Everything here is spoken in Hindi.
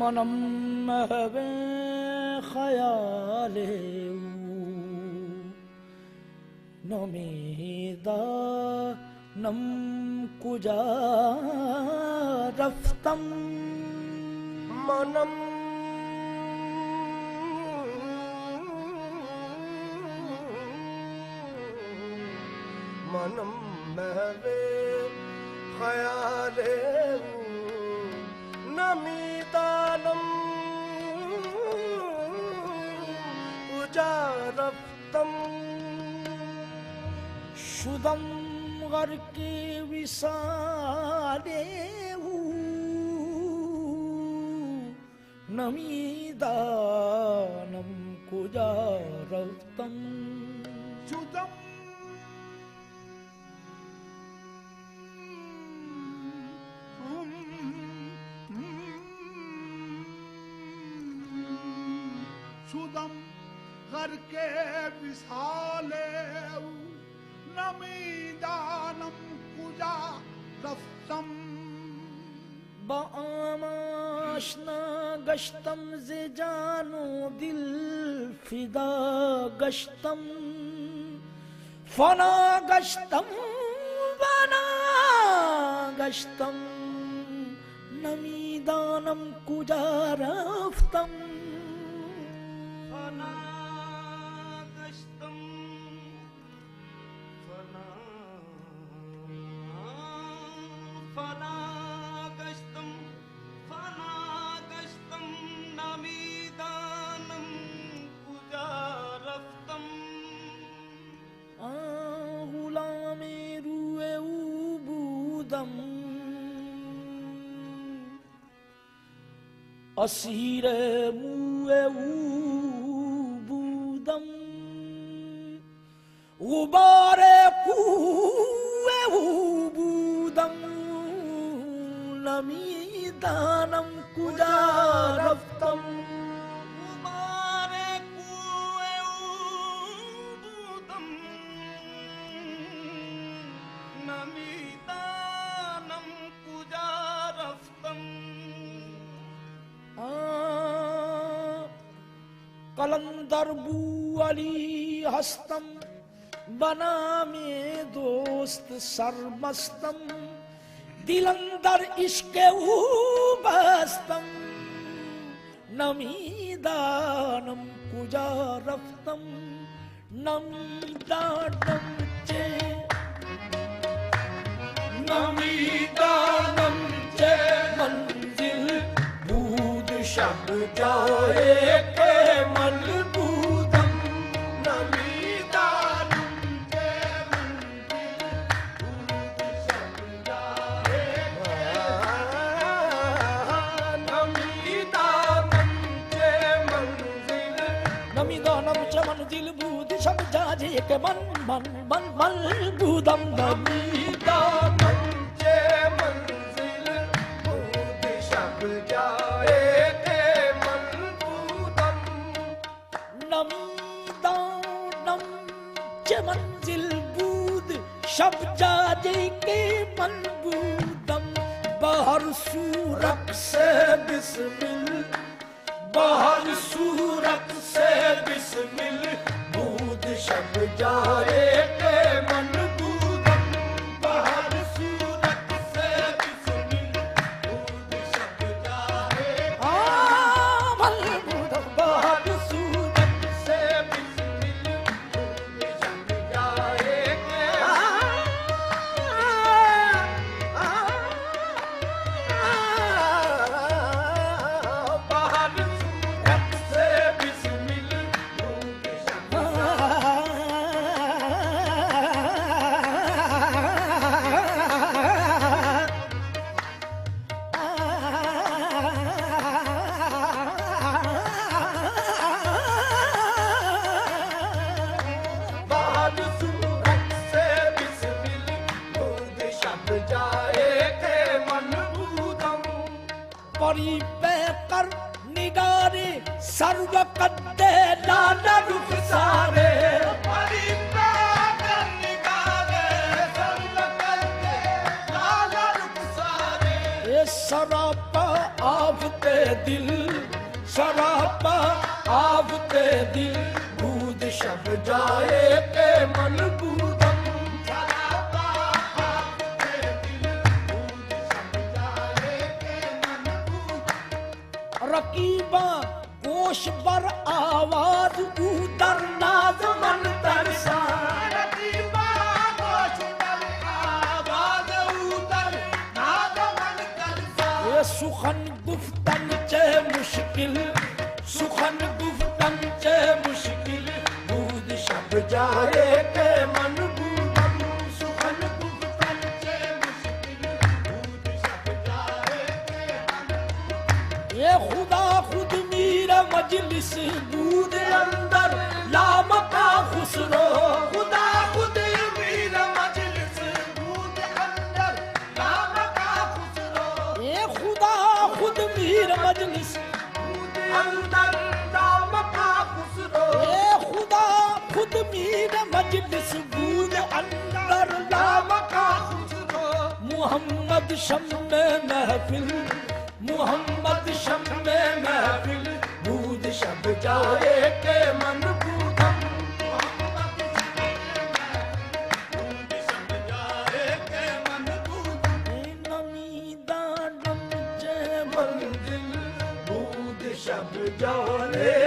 मनम महवे ख्याले नमीदा नम कुजा रफ्तम मनम मनम महवे ख्याले नमीदानम कुजा रफ्तम शुदम गर के विसाले नमीदानम कुजा रफ्तम शुदम शुदम घर के विसाले नमीदानम कुजा रफ्तम बामाशना गश्तम जे जानो दिल फिदा गश्तम फना गश्तम वना गश्तम नमीदानम कुजा रफ्तम फना गश्तम फना गश्तम नमीदानम कुजा रफ्तम गुलामे रुए उबूदम असीरे मुए उबूदम गुबारे कुए उबूदम नमीदानम कुजा रफ्तम गुबारे कुए उबूदम नमीदानम कुजा रफ्तम कलंदर बू अली हस्तम बना में दोस्त सरमस्तम दिलंदर इश्के बस्तम नमीदानम कुजा रफ्तम नमीदानम चे नमीदानम चे मंजिल बूद शब जाए के मलबूदम नमीदानम चे मंजिल नमीदानम चे मंजिल बूद शब जाए के मन मन मन मलबूदम नमीदानम चे मंजिल बूद शब जाए के मलबूदम नमीदानम चे मंजिल बूद शब जाए के मलबूदम बाहर सूरत से बिस्मिल बाहर सूरत से बिस्मिल बूद शब जाए के मलबूदम बाहर सूरत से बिस्मिल बूद शब जाए मलबूदम बाहर सूरत से बिस्मिल बूद शब जाए के बाहर सूरत से बिस्मिल बूद शब बाहर सूरत से बिस्मिल बूद शब जाए के मलबूदम परी पैकर निगारे सर्व कद्दे लाल रुख सारे परी पैकर निगारे सर्व कद्दे लाल रुख सारे ये सरापा आफते दिल सरापा आवते दिल बूद शब जाए के मन बूदम सरापा आपके दिल बूद शब जाए के मन बूदम। रकीबा गोश बर आवाज उतर नाज मन तरसा रकीबा गोश बर आवाज उतर नाज मन तरसा। ये सुखन गुफ्तन चे मुश्किल सुखन गुफ्तन चे मुश्किल बूद शब जाए के मन बूदम सुखन गुफ्तन चे मुश्किल बूद शब जाए के मन बूदम। ये खुदा खुद मीर मजलिस बूद अंदर लामका खुसरो खुदा खुद मीर मजलिस बूद अंदर लामका खुसरो। ये खुदा खुद मीर मजलिस बूद अंदर लामका खुसरो। ये खुदा खुद मीर मजलिस बूद अंदर लामका खुसरो। मुहम्मद शम्मे महफिल मुहम्मद शम्मे महफिल बूद शब जाए के मन बूदम बूद शब जाए के मन बूदम। नमीदा डम चे मंजिल बूद शब जाए